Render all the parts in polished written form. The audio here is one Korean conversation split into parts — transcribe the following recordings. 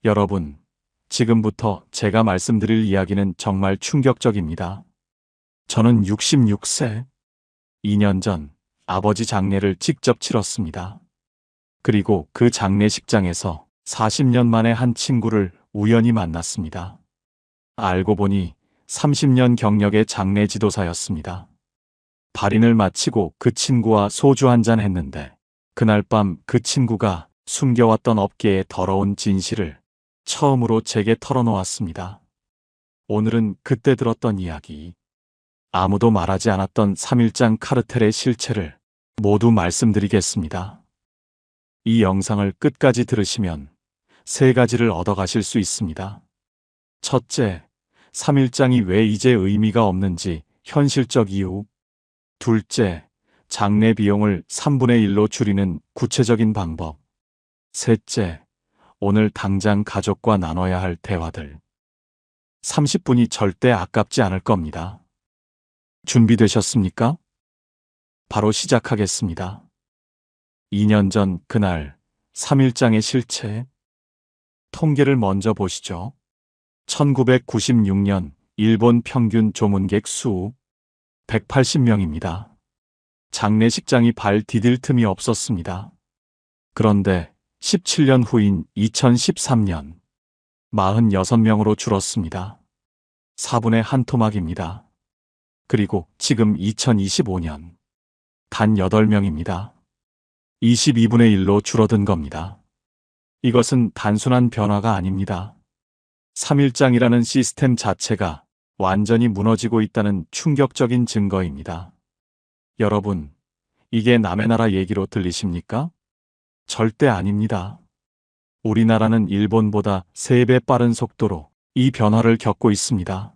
여러분, 지금부터 제가 말씀드릴 이야기는 정말 충격적입니다. 저는 66세, 2년 전 아버지 장례를 직접 치렀습니다. 그리고 그 장례식장에서 40년 만에 한 친구를 우연히 만났습니다. 알고 보니 30년 경력의 장례 지도사였습니다. 발인을 마치고 그 친구와 소주 한잔 했는데 그날 밤 그 친구가 숨겨왔던 업계의 더러운 진실을 처음으로 제게 털어놓았습니다. 오늘은 그때 들었던 이야기, 아무도 말하지 않았던 3.1장 카르텔의 실체를 모두 말씀드리겠습니다. 이 영상을 끝까지 들으시면 3가지를 얻어가실 수 있습니다. 첫째, 3.1장이 왜 이제 의미가 없는지 현실적 이유. 둘째, 장례 비용을 3분의 1로 줄이는 구체적인 방법. 셋째, 오늘 당장 가족과 나눠야 할 대화들. 30분이 절대 아깝지 않을 겁니다. 준비되셨습니까? 바로 시작하겠습니다. 2년 전 그날 3.1장의 실체. 통계를 먼저 보시죠. 1996년 일본 평균 조문객 수 180명입니다. 장례식장이 발 디딜 틈이 없었습니다. 그런데 17년 후인 2013년 46명으로 줄었습니다. 4분의 1 토막입니다. 그리고 지금 2025년 단 8명입니다. 22분의 1로 줄어든 겁니다. 이것은 단순한 변화가 아닙니다. 3.1장이라는 시스템 자체가 완전히 무너지고 있다는 충격적인 증거입니다. 여러분, 이게 남의 나라 얘기로 들리십니까? 절대 아닙니다. 우리나라는 일본보다 3배 빠른 속도로 이 변화를 겪고 있습니다.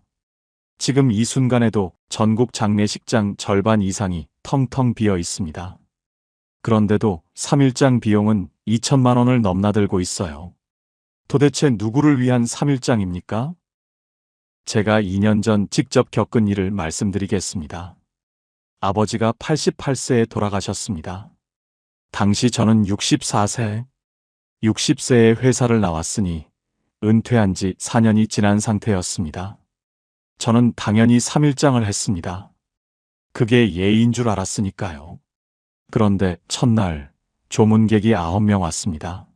지금 이 순간에도 전국 장례식장 절반 이상이 텅텅 비어 있습니다. 그런데도 3.1장 비용은 2천만 원을 넘나들고 있어요. 도대체 누구를 위한 3.1장입니까? 제가 2년 전 직접 겪은 일을 말씀드리겠습니다. 아버지가 88세에 돌아가셨습니다. 당시 저는 64세, 60세에 회사를 나왔으니 은퇴한 지 4년이 지난 상태였습니다. 저는 당연히 3.1장을 했습니다. 그게 예의인 줄 알았으니까요. 그런데 첫날 조문객이 9명 왔습니다.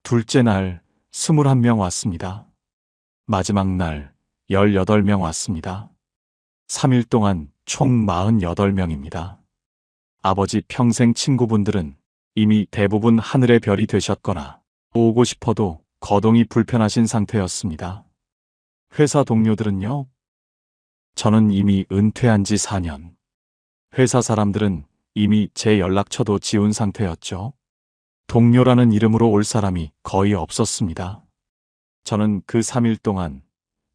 둘째 날 21명 왔습니다. 마지막 날 18명 왔습니다. 3일 동안 총 48명입니다. 아버지 평생 친구분들은 이미 대부분 하늘의 별이 되셨거나 오고 싶어도 거동이 불편하신 상태였습니다. 회사 동료들은요? 저는 이미 은퇴한 지 4년. 회사 사람들은 이미 제 연락처도 지운 상태였죠. 동료라는 이름으로 올 사람이 거의 없었습니다. 저는 그 3일 동안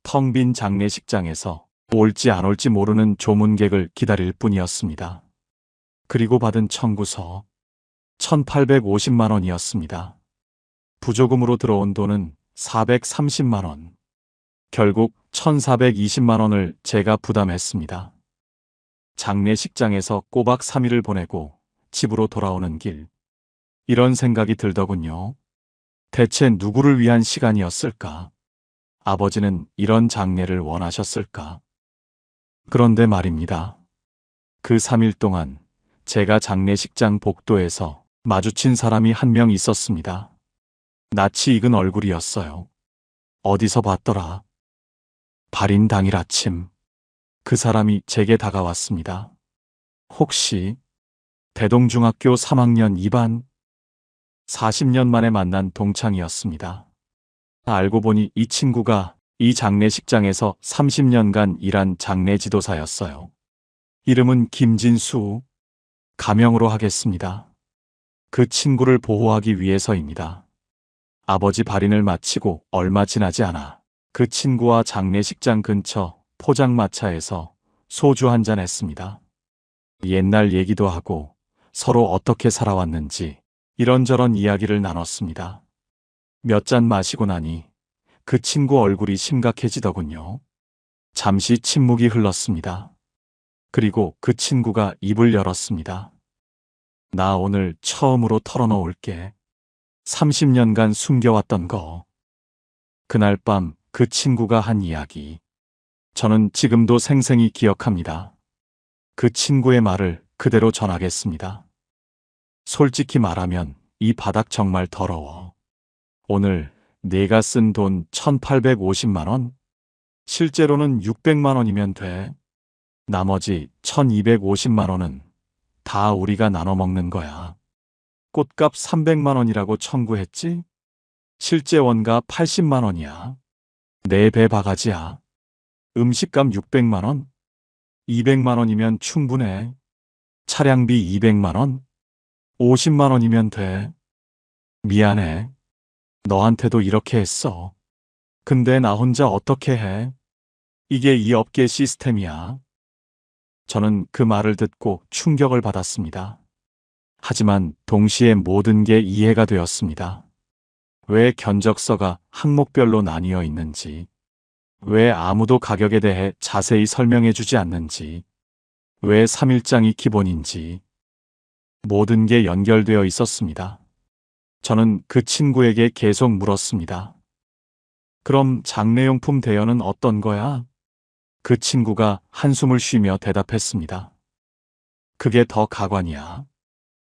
텅 빈 장례식장에서 올지 안 올지 모르는 조문객을 기다릴 뿐이었습니다. 그리고 받은 청구서 1,850만 원이었습니다. 부조금으로 들어온 돈은 430만 원. 결국 1,420만 원을 제가 부담했습니다. 장례식장에서 꼬박 3일을 보내고 집으로 돌아오는 길. 이런 생각이 들더군요. 대체 누구를 위한 시간이었을까? 아버지는 이런 장례를 원하셨을까? 그런데 말입니다. 그 3일 동안 제가 장례식장 복도에서 마주친 사람이 한 명 있었습니다. 낯이 익은 얼굴이었어요. 어디서 봤더라? 발인 당일 아침, 그 사람이 제게 다가왔습니다. 혹시 대동중학교 3학년 2반? 40년 만에 만난 동창이었습니다. 알고 보니 이 친구가 이 장례식장에서 30년간 일한 장례 지도사였어요. 이름은 김진수. 가명으로 하겠습니다. 그 친구를 보호하기 위해서입니다. 아버지 발인을 마치고 얼마 지나지 않아 그 친구와 장례식장 근처 포장마차에서 소주 한잔 했습니다. 옛날 얘기도 하고 서로 어떻게 살아왔는지 이런저런 이야기를 나눴습니다. 몇 잔 마시고 나니 그 친구 얼굴이 심각해지더군요. 잠시 침묵이 흘렀습니다. 그리고 그 친구가 입을 열었습니다. 나 오늘 처음으로 털어놓을게. 30년간 숨겨왔던 거. 그날 밤 그 친구가 한 이야기. 저는 지금도 생생히 기억합니다. 그 친구의 말을 그대로 전하겠습니다. 솔직히 말하면 이 바닥 정말 더러워. 오늘 내가 쓴 돈 1,850만 원? 실제로는 600만 원이면 돼. 나머지 1,250만 원은 다 우리가 나눠 먹는 거야. 꽃값 300만 원이라고 청구했지? 실제 원가 80만 원이야. 내 배 바가지야. 음식값 600만 원? 200만 원이면 충분해. 차량비 200만 원? 50만 원이면 돼. 미안해. 너한테도 이렇게 했어. 근데 나 혼자 어떻게 해? 이게 이 업계 시스템이야. 저는 그 말을 듣고 충격을 받았습니다. 하지만 동시에 모든 게 이해가 되었습니다. 왜 견적서가 항목별로 나뉘어 있는지, 왜 아무도 가격에 대해 자세히 설명해 주지 않는지, 왜 3일장이 기본인지, 모든 게 연결되어 있었습니다. 저는 그 친구에게 계속 물었습니다. 그럼 장례용품 대여는 어떤 거야? 그 친구가 한숨을 쉬며 대답했습니다. 그게 더 가관이야.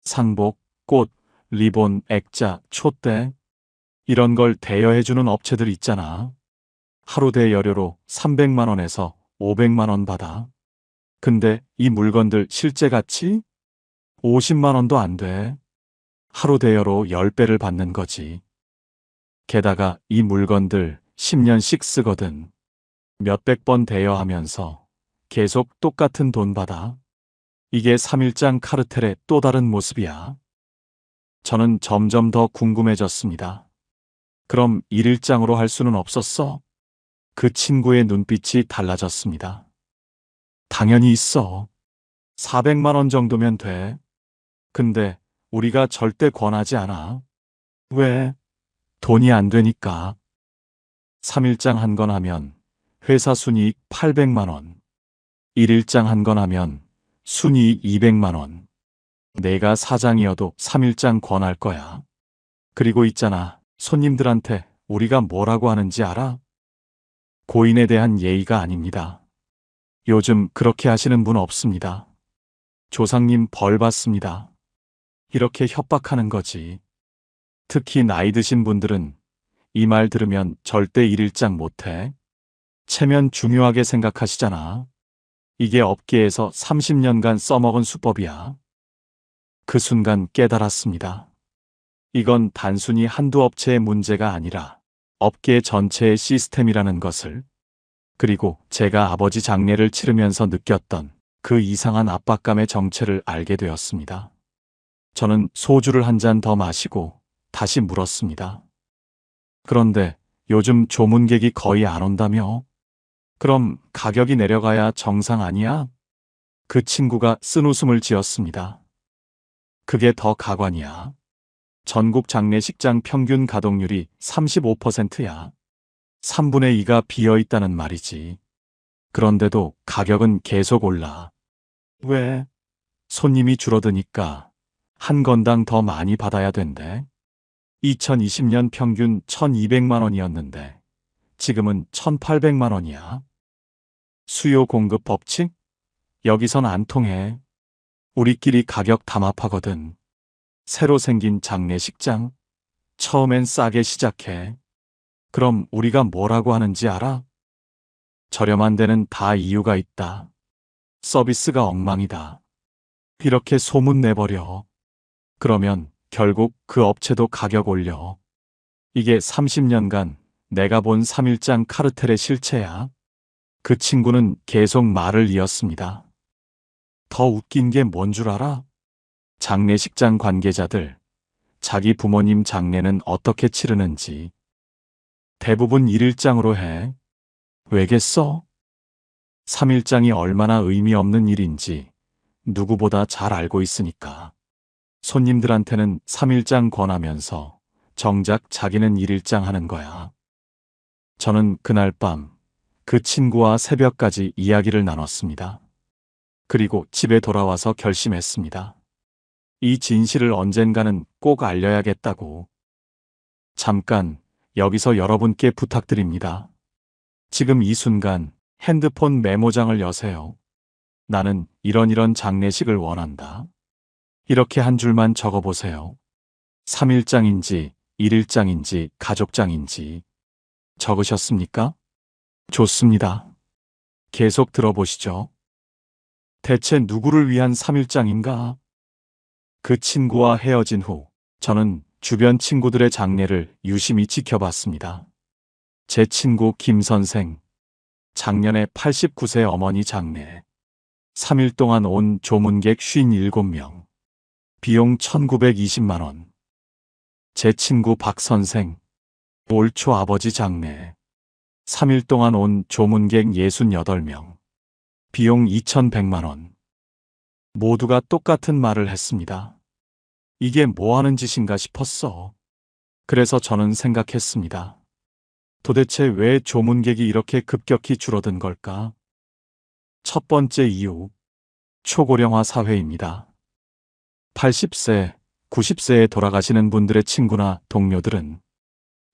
상복, 꽃, 리본, 액자, 촛대 이런 걸 대여해주는 업체들 있잖아. 하루 대여료로 300만 원에서 500만 원 받아. 근데 이 물건들 실제 가치? 50만 원도 안 돼. 하루 대여로 10배를 받는 거지. 게다가 이 물건들 10년씩 쓰거든. 몇백 번 대여하면서 계속 똑같은 돈 받아. 이게 3일장 카르텔의 또 다른 모습이야. 저는 점점 더 궁금해졌습니다. 그럼 1일장으로 할 수는 없었어? 그 친구의 눈빛이 달라졌습니다. 당연히 있어. 400만 원 정도면 돼. 근데 우리가 절대 권하지 않아. 왜? 돈이 안 되니까. 3일장 한 건 하면 회사 순이익 800만 원. 1일장 한 건 하면 순이익 200만 원. 내가 사장이어도 3일장 권할 거야. 그리고 있잖아. 손님들한테 우리가 뭐라고 하는지 알아? 고인에 대한 예의가 아닙니다. 요즘 그렇게 하시는 분 없습니다. 조상님 벌 받습니다. 이렇게 협박하는 거지. 특히 나이 드신 분들은 이 말 들으면 절대 1일장 못해. 체면 중요하게 생각하시잖아. 이게 업계에서 30년간 써먹은 수법이야. 그 순간 깨달았습니다. 이건 단순히 한두 업체의 문제가 아니라 업계 전체의 시스템이라는 것을. 그리고 제가 아버지 장례를 치르면서 느꼈던 그 이상한 압박감의 정체를 알게 되었습니다. 저는 소주를 한 잔 더 마시고 다시 물었습니다. 그런데 요즘 조문객이 거의 안 온다며? 그럼 가격이 내려가야 정상 아니야? 그 친구가 쓴웃음을 지었습니다. 그게 더 가관이야. 전국 장례식장 평균 가동률이 35%야. 3분의 2가 비어 있다는 말이지. 그런데도 가격은 계속 올라. 왜? 손님이 줄어드니까 한 건당 더 많이 받아야 된대. 2020년 평균 1,200만 원이었는데 지금은 1,800만 원이야. 수요 공급 법칙? 여기선 안 통해. 우리끼리 가격 담합하거든. 새로 생긴 장례식장? 처음엔 싸게 시작해. 그럼 우리가 뭐라고 하는지 알아? 저렴한 데는 다 이유가 있다. 서비스가 엉망이다. 이렇게 소문 내버려. 그러면 결국 그 업체도 가격 올려. 이게 30년간 내가 본 3일장 카르텔의 실체야. 그 친구는 계속 말을 이었습니다. 더 웃긴 게 뭔 줄 알아? 장례식장 관계자들, 자기 부모님 장례는 어떻게 치르는지 대부분 1일장으로 해. 왜겠어? 3일장이 얼마나 의미 없는 일인지 누구보다 잘 알고 있으니까. 손님들한테는 3일장 권하면서 정작 자기는 1일장 하는 거야. 저는 그날 밤 그 친구와 새벽까지 이야기를 나눴습니다. 그리고 집에 돌아와서 결심했습니다. 이 진실을 언젠가는 꼭 알려야겠다고. 잠깐 여기서 여러분께 부탁드립니다. 지금 이 순간 핸드폰 메모장을 여세요. 나는 이런 장례식을 원한다. 이렇게 한 줄만 적어보세요. 3일장인지 1일장인지 가족장인지 적으셨습니까? 좋습니다. 계속 들어보시죠. 대체 누구를 위한 3일장인가? 그 친구와 헤어진 후 저는 주변 친구들의 장례를 유심히 지켜봤습니다. 제 친구 김 선생, 작년에 89세 어머니 장례. 3일 동안 온 조문객 57명. 비용 1920만 원. 제 친구 박 선생, 올 초 아버지 장례. 3일 동안 온 조문객 68명. 비용 2100만 원. 모두가 똑같은 말을 했습니다. 이게 뭐 하는 짓인가 싶었어. 그래서 저는 생각했습니다. 도대체 왜 조문객이 이렇게 급격히 줄어든 걸까? 첫 번째 이유, 초고령화 사회입니다. 80세, 90세에 돌아가시는 분들의 친구나 동료들은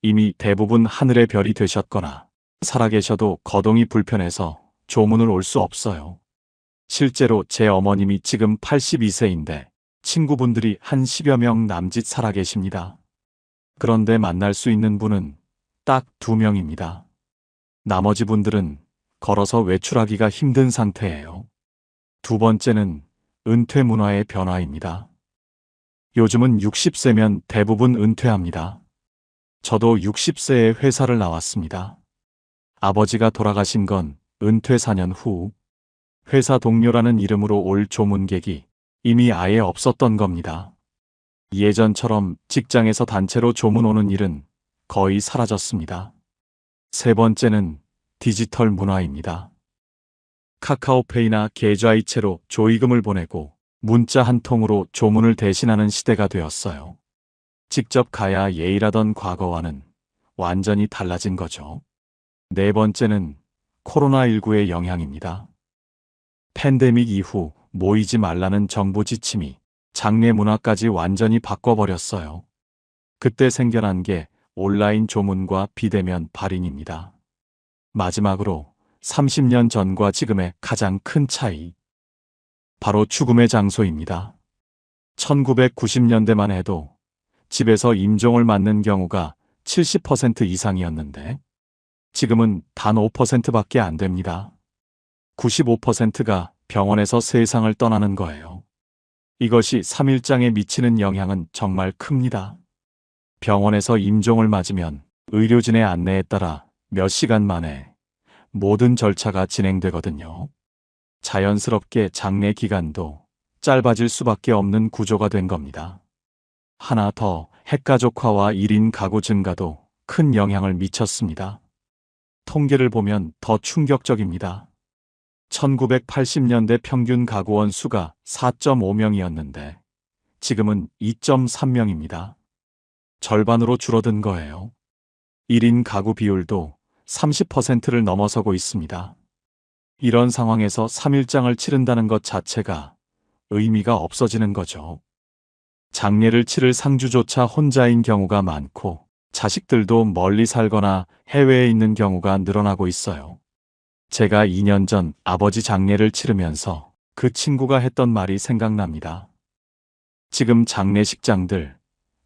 이미 대부분 하늘의 별이 되셨거나 살아계셔도 거동이 불편해서 조문을 올 수 없어요. 실제로 제 어머님이 지금 82세인데 친구분들이 한 10여 명 남짓 살아계십니다. 그런데 만날 수 있는 분은 딱 2명입니다. 나머지 분들은 걸어서 외출하기가 힘든 상태예요. 두 번째는 은퇴 문화의 변화입니다. 요즘은 60세면 대부분 은퇴합니다. 저도 60세에 회사를 나왔습니다. 아버지가 돌아가신 건 은퇴 4년 후 회사 동료라는 이름으로 올 조문객이 이미 아예 없었던 겁니다. 예전처럼 직장에서 단체로 조문 오는 일은 거의 사라졌습니다. 세 번째는 디지털 문화입니다. 카카오페이나 계좌이체로 조의금을 보내고 문자 한 통으로 조문을 대신하는 시대가 되었어요. 직접 가야 예의라던 과거와는 완전히 달라진 거죠. 네 번째는 코로나19의 영향입니다. 팬데믹 이후 모이지 말라는 정부 지침이 장례 문화까지 완전히 바꿔버렸어요. 그때 생겨난 게 온라인 조문과 비대면 발인입니다. 마지막으로 30년 전과 지금의 가장 큰 차이. 바로 죽음의 장소입니다. 1990년대만 해도 집에서 임종을 맞는 경우가 70% 이상이었는데 지금은 단 5%밖에 안 됩니다. 95%가 병원에서 세상을 떠나는 거예요. 이것이 3일장에 미치는 영향은 정말 큽니다. 병원에서 임종을 맞으면 의료진의 안내에 따라 몇 시간 만에 모든 절차가 진행되거든요. 자연스럽게 장례 기간도 짧아질 수밖에 없는 구조가 된 겁니다. 하나 더, 핵가족화와 1인 가구 증가도 큰 영향을 미쳤습니다. 통계를 보면 더 충격적입니다. 1980년대 평균 가구원 수가 4.5명이었는데 지금은 2.3명입니다. 절반으로 줄어든 거예요. 1인 가구 비율도 30%를 넘어서고 있습니다. 이런 상황에서 3일장을 치른다는 것 자체가 의미가 없어지는 거죠. 장례를 치를 상주조차 혼자인 경우가 많고 자식들도 멀리 살거나 해외에 있는 경우가 늘어나고 있어요. 제가 2년 전 아버지 장례를 치르면서 그 친구가 했던 말이 생각납니다. 지금 장례식장들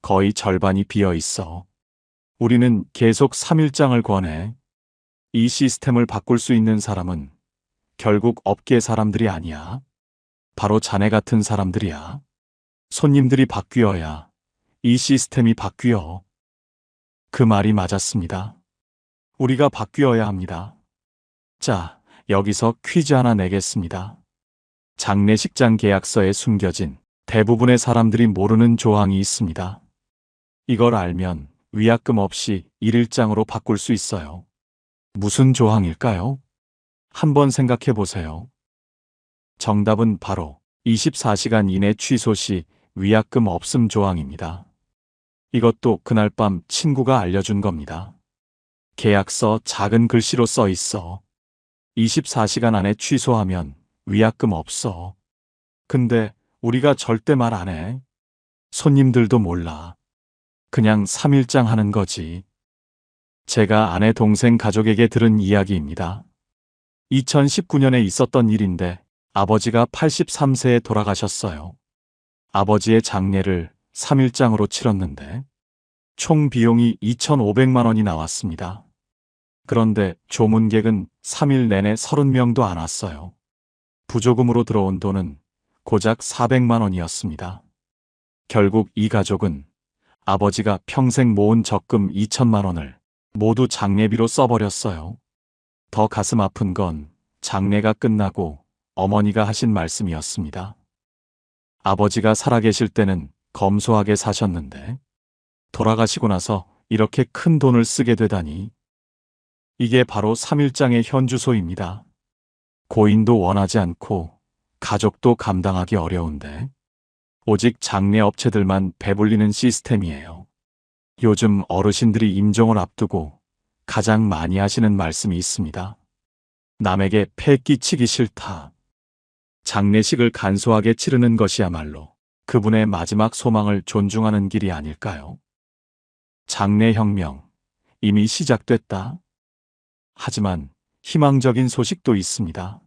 거의 절반이 비어 있어. 우리는 계속 3일장을 권해. 이 시스템을 바꿀 수 있는 사람은 결국 업계 사람들이 아니야. 바로 자네 같은 사람들이야. 손님들이 바뀌어야 이 시스템이 바뀌어. 그 말이 맞았습니다. 우리가 바뀌어야 합니다. 자, 여기서 퀴즈 하나 내겠습니다. 장례식장 계약서에 숨겨진 대부분의 사람들이 모르는 조항이 있습니다. 이걸 알면 위약금 없이 1일장으로 바꿀 수 있어요. 무슨 조항일까요? 한번 생각해 보세요. 정답은 바로 24시간 이내 취소 시 위약금 없음 조항입니다. 이것도 그날 밤 친구가 알려준 겁니다. 계약서 작은 글씨로 써 있어. 24시간 안에 취소하면 위약금 없어. 근데 우리가 절대 말 안 해. 손님들도 몰라. 그냥 3일장 하는 거지. 제가 아내 동생 가족에게 들은 이야기입니다. 2019년에 있었던 일인데 아버지가 83세에 돌아가셨어요. 아버지의 장례를 3일장으로 치렀는데 총 비용이 2,500만 원이 나왔습니다. 그런데 조문객은 3일 내내 30명도 안 왔어요. 부조금으로 들어온 돈은 고작 400만 원이었습니다. 결국 이 가족은 아버지가 평생 모은 적금 2천만 원을 모두 장례비로 써버렸어요. 더 가슴 아픈 건 장례가 끝나고 어머니가 하신 말씀이었습니다. 아버지가 살아계실 때는 검소하게 사셨는데 돌아가시고 나서 이렇게 큰 돈을 쓰게 되다니. 이게 바로 3일장의 현주소입니다. 고인도 원하지 않고 가족도 감당하기 어려운데 오직 장례 업체들만 배불리는 시스템이에요. 요즘 어르신들이 임종을 앞두고 가장 많이 하시는 말씀이 있습니다. 남에게 폐 끼치기 싫다. 장례식을 간소하게 치르는 것이야말로 그분의 마지막 소망을 존중하는 길이 아닐까요? 장례혁명, 이미 시작됐다. 하지만 희망적인 소식도 있습니다.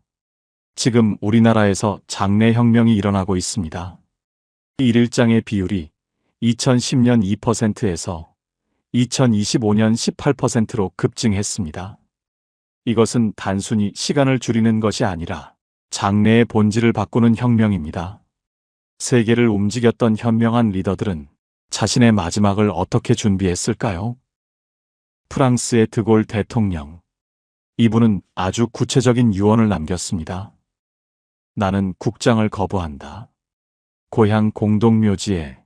지금 우리나라에서 장례혁명이 일어나고 있습니다. 일일장의 비율이 2010년 2%에서 2025년 18%로 급증했습니다. 이것은 단순히 시간을 줄이는 것이 아니라 장래의 본질을 바꾸는 혁명입니다. 세계를 움직였던 현명한 리더들은 자신의 마지막을 어떻게 준비했을까요? 프랑스의 드골 대통령. 이분은 아주 구체적인 유언을 남겼습니다. 나는 국장을 거부한다. 고향 공동묘지에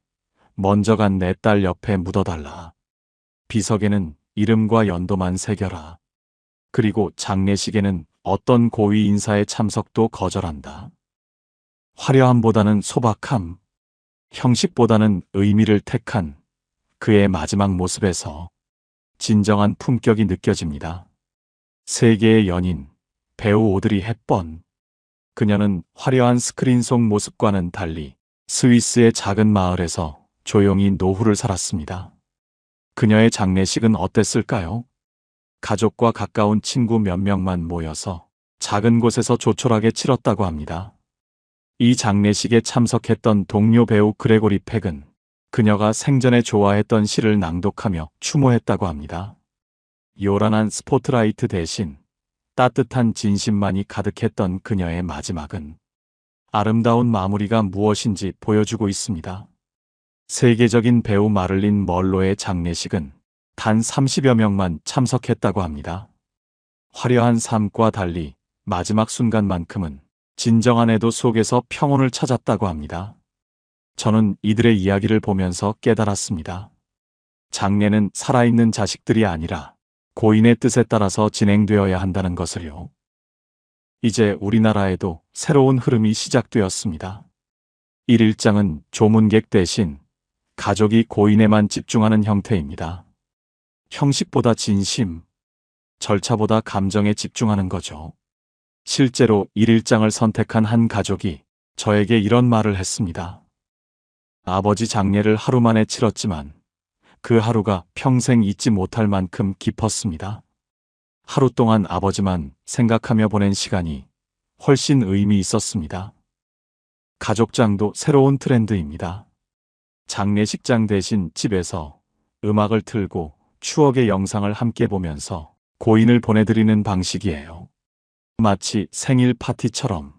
먼저 간 내 딸 옆에 묻어달라. 비석에는 이름과 연도만 새겨라. 그리고 장례식에는 어떤 고위 인사의 참석도 거절한다. 화려함보다는 소박함, 형식보다는 의미를 택한 그의 마지막 모습에서 진정한 품격이 느껴집니다. 세계의 연인, 배우 오드리 헵번. 그녀는 화려한 스크린 속 모습과는 달리 스위스의 작은 마을에서 조용히 노후를 살았습니다. 그녀의 장례식은 어땠을까요? 가족과 가까운 친구 몇 명만 모여서 작은 곳에서 조촐하게 치렀다고 합니다. 이 장례식에 참석했던 동료 배우 그레고리 팩은 그녀가 생전에 좋아했던 시를 낭독하며 추모했다고 합니다. 요란한 스포트라이트 대신 따뜻한 진심만이 가득했던 그녀의 마지막은 아름다운 마무리가 무엇인지 보여주고 있습니다. 세계적인 배우 마를린 멀로의 장례식은 단 30여 명만 참석했다고 합니다. 화려한 삶과 달리 마지막 순간만큼은 진정한 애도 속에서 평온을 찾았다고 합니다. 저는 이들의 이야기를 보면서 깨달았습니다. 장례는 살아있는 자식들이 아니라 고인의 뜻에 따라서 진행되어야 한다는 것을요. 이제 우리나라에도 새로운 흐름이 시작되었습니다. 일일장은 조문객 대신 가족이 고인에만 집중하는 형태입니다. 형식보다 진심, 절차보다 감정에 집중하는 거죠. 실제로 일일장을 선택한 한 가족이 저에게 이런 말을 했습니다. 아버지 장례를 하루 만에 치렀지만 그 하루가 평생 잊지 못할 만큼 깊었습니다. 하루 동안 아버지만 생각하며 보낸 시간이 훨씬 의미 있었습니다. 가족장도 새로운 트렌드입니다. 장례식장 대신 집에서 음악을 틀고 추억의 영상을 함께 보면서 고인을 보내드리는 방식이에요. 마치 생일 파티처럼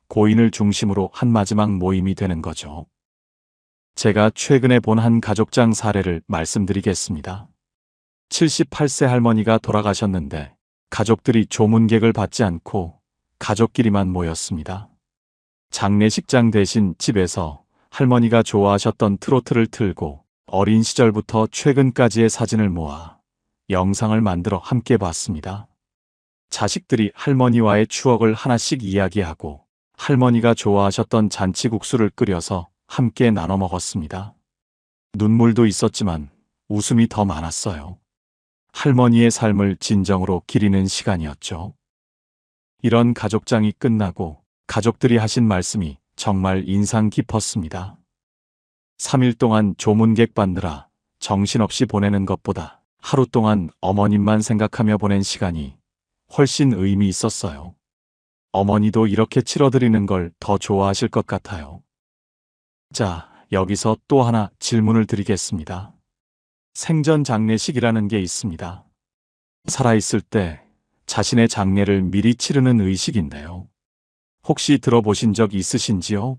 고인을 중심으로 한 마지막 모임이 되는 거죠. 제가 최근에 본 한 가족장 사례를 말씀드리겠습니다. 78세 할머니가 돌아가셨는데 가족들이 조문객을 받지 않고 가족끼리만 모였습니다. 장례식장 대신 집에서 할머니가 좋아하셨던 트로트를 틀고 어린 시절부터 최근까지의 사진을 모아 영상을 만들어 함께 봤습니다. 자식들이 할머니와의 추억을 하나씩 이야기하고 할머니가 좋아하셨던 잔치국수를 끓여서 함께 나눠 먹었습니다. 눈물도 있었지만 웃음이 더 많았어요. 할머니의 삶을 진정으로 기리는 시간이었죠. 이런 가족장이 끝나고 가족들이 하신 말씀이 정말 인상 깊었습니다. 3일 동안 조문객 받느라 정신없이 보내는 것보다 하루 동안 어머님만 생각하며 보낸 시간이 훨씬 의미 있었어요. 어머니도 이렇게 치러드리는 걸 더 좋아하실 것 같아요. 자, 여기서 또 하나 질문을 드리겠습니다. 생전 장례식이라는 게 있습니다. 살아있을 때 자신의 장례를 미리 치르는 의식인데요. 혹시 들어보신 적 있으신지요?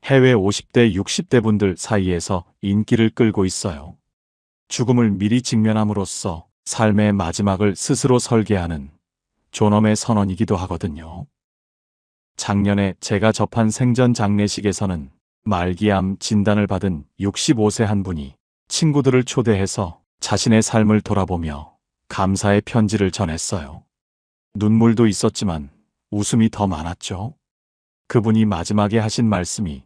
해외 50대, 60대 분들 사이에서 인기를 끌고 있어요. 죽음을 미리 직면함으로써 삶의 마지막을 스스로 설계하는 존엄의 선언이기도 하거든요. 작년에 제가 접한 생전 장례식에서는 말기암 진단을 받은 65세 한 분이 친구들을 초대해서 자신의 삶을 돌아보며 감사의 편지를 전했어요. 눈물도 있었지만 웃음이 더 많았죠. 그분이 마지막에 하신 말씀이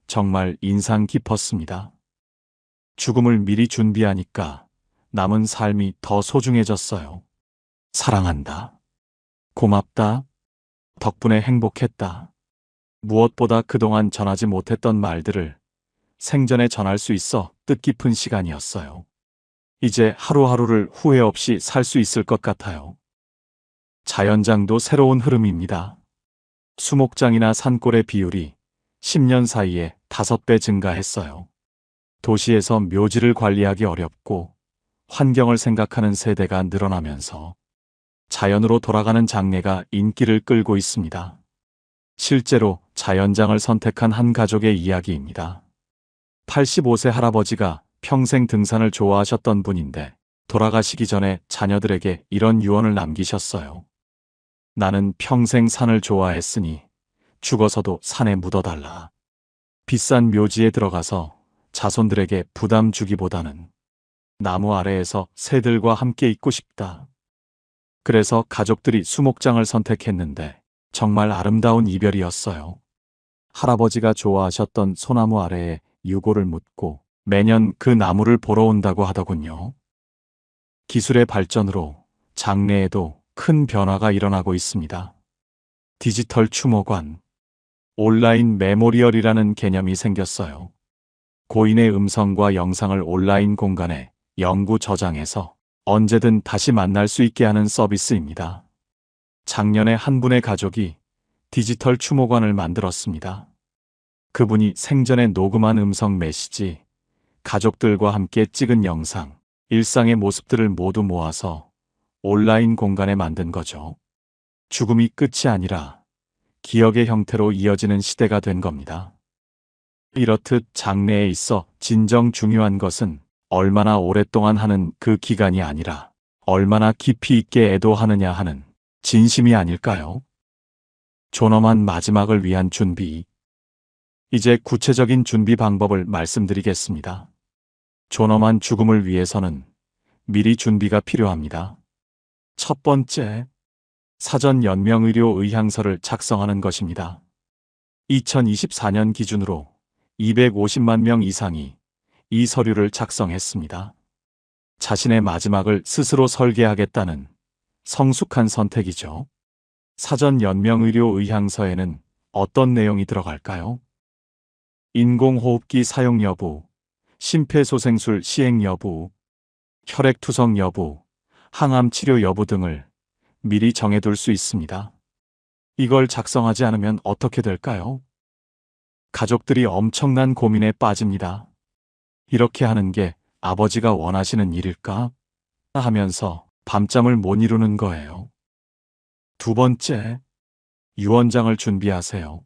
정말 인상 깊었습니다. 죽음을 미리 준비하니까 남은 삶이 더 소중해졌어요. 사랑한다. 고맙다. 덕분에 행복했다. 무엇보다 그동안 전하지 못했던 말들을 생전에 전할 수 있어 뜻깊은 시간이었어요. 이제 하루하루를 후회 없이 살 수 있을 것 같아요. 자연장도 새로운 흐름입니다. 수목장이나 산골의 비율이 10년 사이에 5배 증가했어요. 도시에서 묘지를 관리하기 어렵고 환경을 생각하는 세대가 늘어나면서 자연으로 돌아가는 장례가 인기를 끌고 있습니다. 실제로 자연장을 선택한 한 가족의 이야기입니다. 85세 할아버지가 평생 등산을 좋아하셨던 분인데 돌아가시기 전에 자녀들에게 이런 유언을 남기셨어요. 나는 평생 산을 좋아했으니 죽어서도 산에 묻어달라. 비싼 묘지에 들어가서 자손들에게 부담 주기보다는 나무 아래에서 새들과 함께 있고 싶다. 그래서 가족들이 수목장을 선택했는데 정말 아름다운 이별이었어요. 할아버지가 좋아하셨던 소나무 아래에 유골을 묻고 매년 그 나무를 보러 온다고 하더군요. 기술의 발전으로 장례에도 큰 변화가 일어나고 있습니다. 디지털 추모관, 온라인 메모리얼이라는 개념이 생겼어요. 고인의 음성과 영상을 온라인 공간에 영구 저장해서 언제든 다시 만날 수 있게 하는 서비스입니다. 작년에 한 분의 가족이 디지털 추모관을 만들었습니다. 그분이 생전에 녹음한 음성 메시지, 가족들과 함께 찍은 영상, 일상의 모습들을 모두 모아서 온라인 공간에 만든 거죠. 죽음이 끝이 아니라 기억의 형태로 이어지는 시대가 된 겁니다. 이렇듯 장래에 있어 진정 중요한 것은 얼마나 오랫동안 하는 그 기간이 아니라 얼마나 깊이 있게 애도하느냐 하는 진심이 아닐까요? 존엄한 마지막을 위한 준비. 이제 구체적인 준비 방법을 말씀드리겠습니다. 존엄한 죽음을 위해서는 미리 준비가 필요합니다. 첫 번째, 사전 연명의료 의향서를 작성하는 것입니다. 2024년 기준으로 250만 명 이상이 이 서류를 작성했습니다. 자신의 마지막을 스스로 설계하겠다는 성숙한 선택이죠. 사전 연명의료 의향서에는 어떤 내용이 들어갈까요? 인공호흡기 사용 여부, 심폐소생술 시행 여부, 혈액투석 여부, 항암 치료 여부 등을 미리 정해둘 수 있습니다. 이걸 작성하지 않으면 어떻게 될까요? 가족들이 엄청난 고민에 빠집니다. 이렇게 하는 게 아버지가 원하시는 일일까? 하면서 밤잠을 못 이루는 거예요. 두 번째, 유언장을 준비하세요.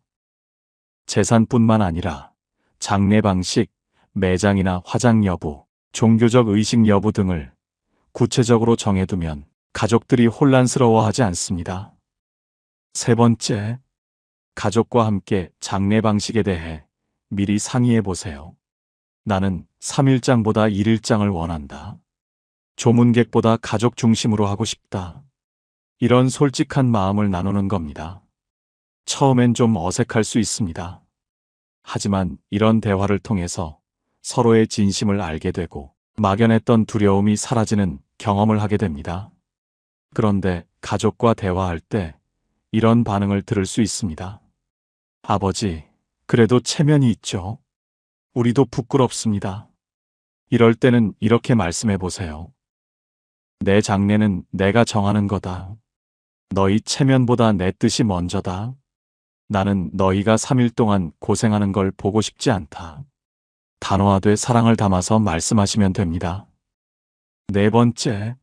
재산뿐만 아니라 장례 방식, 매장이나 화장 여부, 종교적 의식 여부 등을 구체적으로 정해두면 가족들이 혼란스러워하지 않습니다. 세 번째, 가족과 함께 장례 방식에 대해 미리 상의해 보세요. 나는 3일장보다 1일장을 원한다. 조문객보다 가족 중심으로 하고 싶다. 이런 솔직한 마음을 나누는 겁니다. 처음엔 좀 어색할 수 있습니다. 하지만 이런 대화를 통해서 서로의 진심을 알게 되고 막연했던 두려움이 사라지는 경험을 하게 됩니다. 그런데 가족과 대화할 때 이런 반응을 들을 수 있습니다. 아버지, 그래도 체면이 있죠. 우리도 부끄럽습니다. 이럴 때는 이렇게 말씀해 보세요. 내 장래는 내가 정하는 거다. 너희 체면보다 내 뜻이 먼저다. 나는 너희가 3일 동안 고생하는 걸 보고 싶지 않다. 단호하되 사랑을 담아서 말씀하시면 됩니다. 네 번째,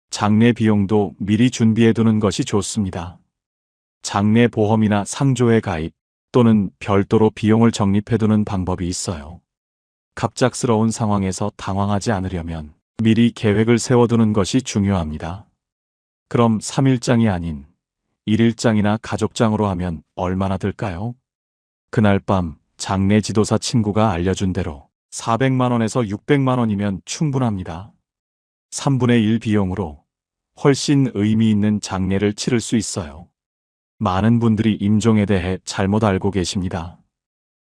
장례 비용도 미리 준비해 두는 것이 좋습니다. 장례 보험이나 상조에 가입 또는 별도로 비용을 적립해 두는 방법이 있어요. 갑작스러운 상황에서 당황하지 않으려면 미리 계획을 세워두는 것이 중요합니다. 그럼 3일장이 아닌 1일장이나 가족장으로 하면 얼마나 들까요? 그날 밤 장례 지도사 친구가 알려준 대로 400만 원에서 600만 원이면 충분합니다. 3분의 1 비용으로 훨씬 의미 있는 장례를 치를 수 있어요. 많은 분들이 임종에 대해 잘못 알고 계십니다.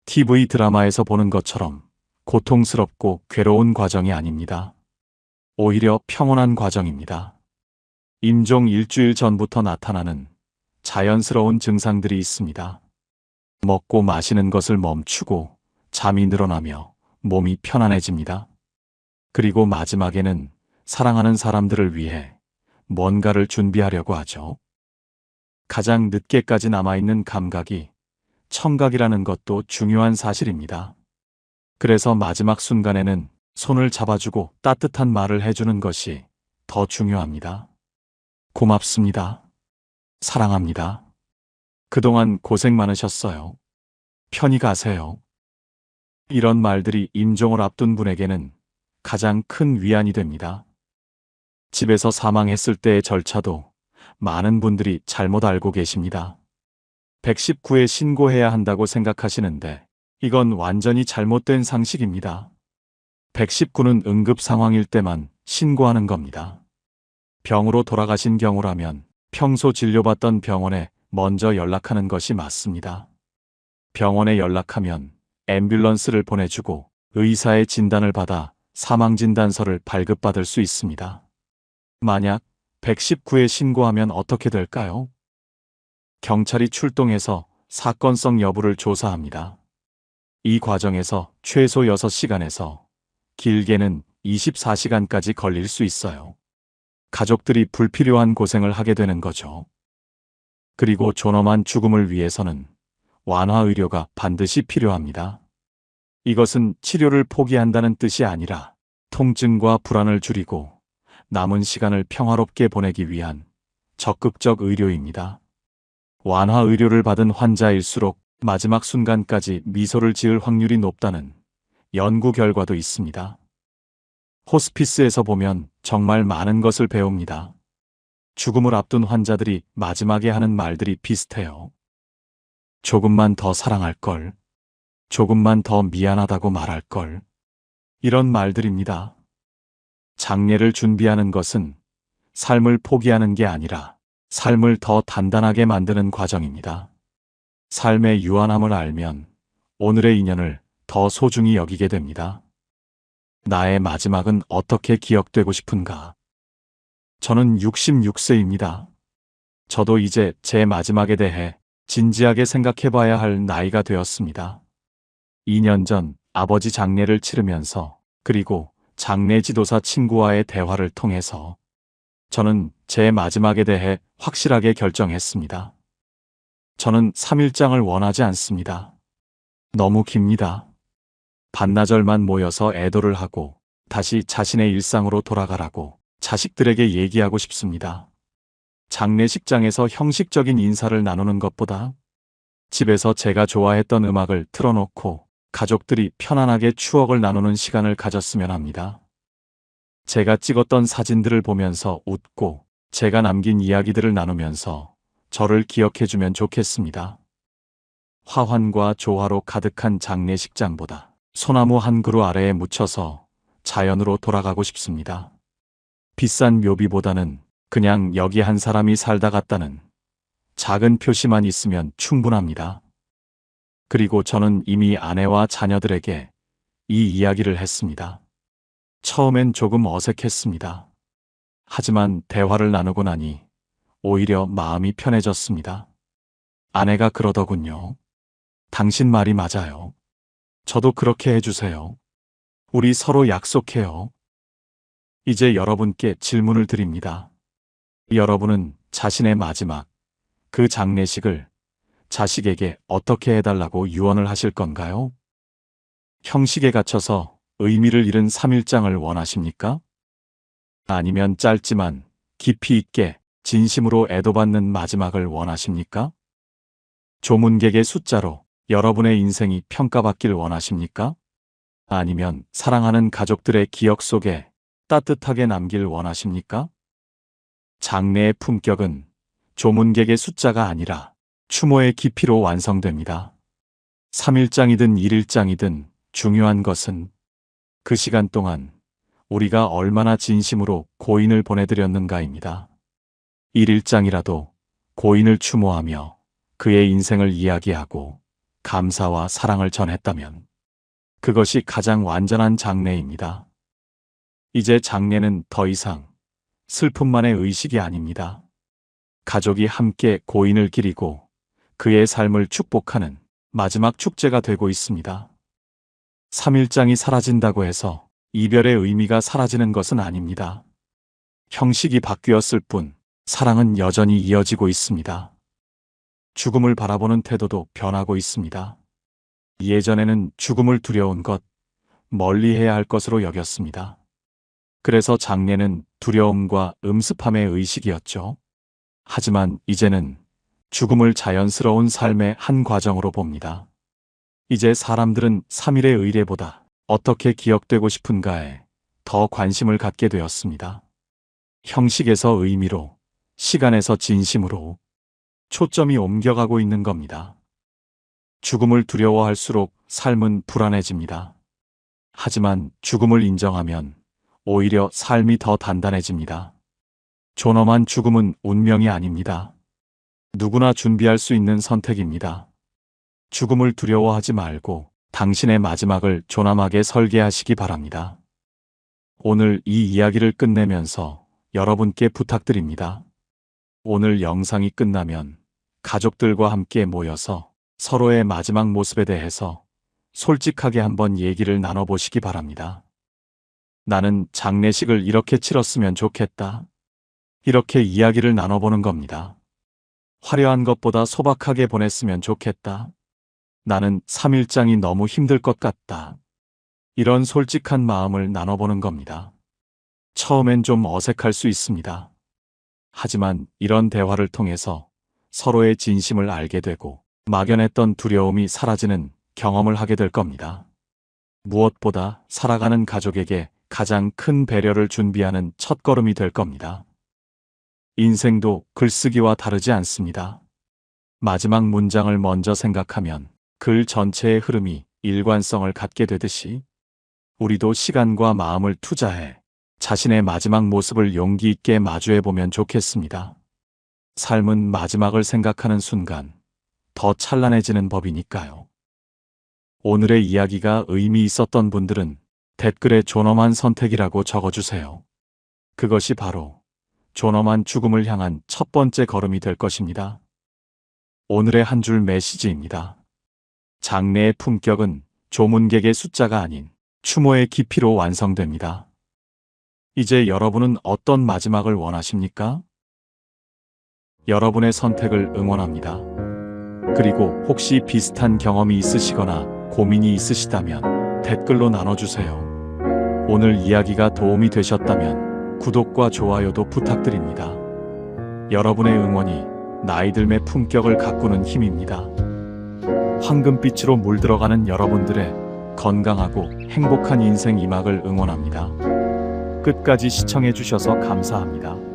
TV 드라마에서 보는 것처럼 고통스럽고 괴로운 과정이 아닙니다. 오히려 평온한 과정입니다. 임종 일주일 전부터 나타나는 자연스러운 증상들이 있습니다. 먹고 마시는 것을 멈추고 잠이 늘어나며 몸이 편안해집니다. 그리고 마지막에는 사랑하는 사람들을 위해 뭔가를 준비하려고 하죠. 가장 늦게까지 남아있는 감각이 청각이라는 것도 중요한 사실입니다. 그래서 마지막 순간에는 손을 잡아주고 따뜻한 말을 해주는 것이 더 중요합니다. 고맙습니다. 사랑합니다. 그동안 고생 많으셨어요. 편히 가세요. 이런 말들이 임종을 앞둔 분에게는 가장 큰 위안이 됩니다. 집에서 사망했을 때의 절차도 많은 분들이 잘못 알고 계십니다. 119에 신고해야 한다고 생각하시는데 이건 완전히 잘못된 상식입니다. 119는 응급 상황일 때만 신고하는 겁니다. 병으로 돌아가신 경우라면 평소 진료받던 병원에 먼저 연락하는 것이 맞습니다. 병원에 연락하면 앰뷸런스를 보내주고 의사의 진단을 받아 사망진단서를 발급받을 수 있습니다. 만약 119에 신고하면 어떻게 될까요? 경찰이 출동해서 사건성 여부를 조사합니다. 이 과정에서 최소 6시간에서 길게는 24시간까지 걸릴 수 있어요. 가족들이 불필요한 고생을 하게 되는 거죠. 그리고 존엄한 죽음을 위해서는 완화의료가 반드시 필요합니다. 이것은 치료를 포기한다는 뜻이 아니라 통증과 불안을 줄이고 남은 시간을 평화롭게 보내기 위한 적극적 의료입니다. 완화의료를 받은 환자일수록 마지막 순간까지 미소를 지을 확률이 높다는 연구 결과도 있습니다. 호스피스에서 보면 정말 많은 것을 배웁니다. 죽음을 앞둔 환자들이 마지막에 하는 말들이 비슷해요. 조금만 더 사랑할 걸, 조금만 더 미안하다고 말할 걸, 이런 말들입니다. 장례를 준비하는 것은 삶을 포기하는 게 아니라 삶을 더 단단하게 만드는 과정입니다. 삶의 유한함을 알면 오늘의 인연을 더 소중히 여기게 됩니다. 나의 마지막은 어떻게 기억되고 싶은가? 저는 66세입니다. 저도 이제 제 마지막에 대해 진지하게 생각해 봐야 할 나이가 되었습니다. 2년 전 아버지 장례를 치르면서 그리고 장례 지도사 친구와의 대화를 통해서 저는 제 마지막에 대해 확실하게 결정했습니다. 저는 3일장을 원하지 않습니다. 너무 깁니다. 반나절만 모여서 애도를 하고 다시 자신의 일상으로 돌아가라고 자식들에게 얘기하고 싶습니다. 장례식장에서 형식적인 인사를 나누는 것보다 집에서 제가 좋아했던 음악을 틀어놓고 가족들이 편안하게 추억을 나누는 시간을 가졌으면 합니다. 제가 찍었던 사진들을 보면서 웃고 제가 남긴 이야기들을 나누면서 저를 기억해주면 좋겠습니다. 화환과 조화로 가득한 장례식장보다 소나무 한 그루 아래에 묻혀서 자연으로 돌아가고 싶습니다. 비싼 묘비보다는 그냥 여기 한 사람이 살다 갔다는 작은 표시만 있으면 충분합니다. 그리고 저는 이미 아내와 자녀들에게 이 이야기를 했습니다. 처음엔 조금 어색했습니다. 하지만 대화를 나누고 나니 오히려 마음이 편해졌습니다. 아내가 그러더군요. 당신 말이 맞아요. 저도 그렇게 해주세요. 우리 서로 약속해요. 이제 여러분께 질문을 드립니다. 여러분은 자신의 마지막, 그 장례식을 자식에게 어떻게 해달라고 유언을 하실 건가요? 형식에 갇혀서 의미를 잃은 3일장을 원하십니까? 아니면 짧지만 깊이 있게 진심으로 애도받는 마지막을 원하십니까? 조문객의 숫자로 여러분의 인생이 평가받길 원하십니까? 아니면 사랑하는 가족들의 기억 속에 따뜻하게 남길 원하십니까? 장례의 품격은 조문객의 숫자가 아니라 추모의 깊이로 완성됩니다. 3일장이든 1일장이든 중요한 것은 그 시간 동안 우리가 얼마나 진심으로 고인을 보내드렸는가입니다. 1일장이라도 고인을 추모하며 그의 인생을 이야기하고 감사와 사랑을 전했다면 그것이 가장 완전한 장례입니다. 이제 장례는 더 이상 슬픔만의 의식이 아닙니다. 가족이 함께 고인을 기리고 그의 삶을 축복하는 마지막 축제가 되고 있습니다. 3일장이 사라진다고 해서 이별의 의미가 사라지는 것은 아닙니다. 형식이 바뀌었을 뿐 사랑은 여전히 이어지고 있습니다. 죽음을 바라보는 태도도 변하고 있습니다. 예전에는 죽음을 두려운 것, 멀리해야 할 것으로 여겼습니다. 그래서 장례는 두려움과 음습함의 의식이었죠. 하지만 이제는 죽음을 자연스러운 삶의 한 과정으로 봅니다. 이제 사람들은 3일의 의례보다 어떻게 기억되고 싶은가에 더 관심을 갖게 되었습니다. 형식에서 의미로, 시간에서 진심으로 초점이 옮겨가고 있는 겁니다. 죽음을 두려워할수록 삶은 불안해집니다. 하지만 죽음을 인정하면 오히려 삶이 더 단단해집니다. 존엄한 죽음은 운명이 아닙니다. 누구나 준비할 수 있는 선택입니다. 죽음을 두려워하지 말고 당신의 마지막을 존엄하게 설계하시기 바랍니다. 오늘 이 이야기를 끝내면서 여러분께 부탁드립니다. 오늘 영상이 끝나면 가족들과 함께 모여서 서로의 마지막 모습에 대해서 솔직하게 한번 얘기를 나눠보시기 바랍니다. 나는 장례식을 이렇게 치렀으면 좋겠다. 이렇게 이야기를 나눠보는 겁니다. 화려한 것보다 소박하게 보냈으면 좋겠다. 나는 3일장이 너무 힘들 것 같다. 이런 솔직한 마음을 나눠보는 겁니다. 처음엔 좀 어색할 수 있습니다. 하지만 이런 대화를 통해서 서로의 진심을 알게 되고 막연했던 두려움이 사라지는 경험을 하게 될 겁니다. 무엇보다 살아가는 가족에게 가장 큰 배려를 준비하는 첫걸음이 될 겁니다. 인생도 글쓰기와 다르지 않습니다. 마지막 문장을 먼저 생각하면 글 전체의 흐름이 일관성을 갖게 되듯이 우리도 시간과 마음을 투자해 자신의 마지막 모습을 용기 있게 마주해보면 좋겠습니다. 삶은 마지막을 생각하는 순간 더 찬란해지는 법이니까요. 오늘의 이야기가 의미 있었던 분들은 댓글에 존엄한 선택이라고 적어주세요. 그것이 바로 존엄한 죽음을 향한 첫 번째 걸음이 될 것입니다. 오늘의 한 줄 메시지입니다. 장례의 품격은 조문객의 숫자가 아닌 추모의 깊이로 완성됩니다. 이제 여러분은 어떤 마지막을 원하십니까? 여러분의 선택을 응원합니다. 그리고 혹시 비슷한 경험이 있으시거나 고민이 있으시다면 댓글로 나눠주세요. 오늘 이야기가 도움이 되셨다면 구독과 좋아요도 부탁드립니다. 여러분의 응원이 나이들의 품격을 가꾸는 힘입니다. 황금빛으로 물들어가는 여러분들의 건강하고 행복한 인생 이막을 응원합니다. 끝까지 시청해주셔서 감사합니다.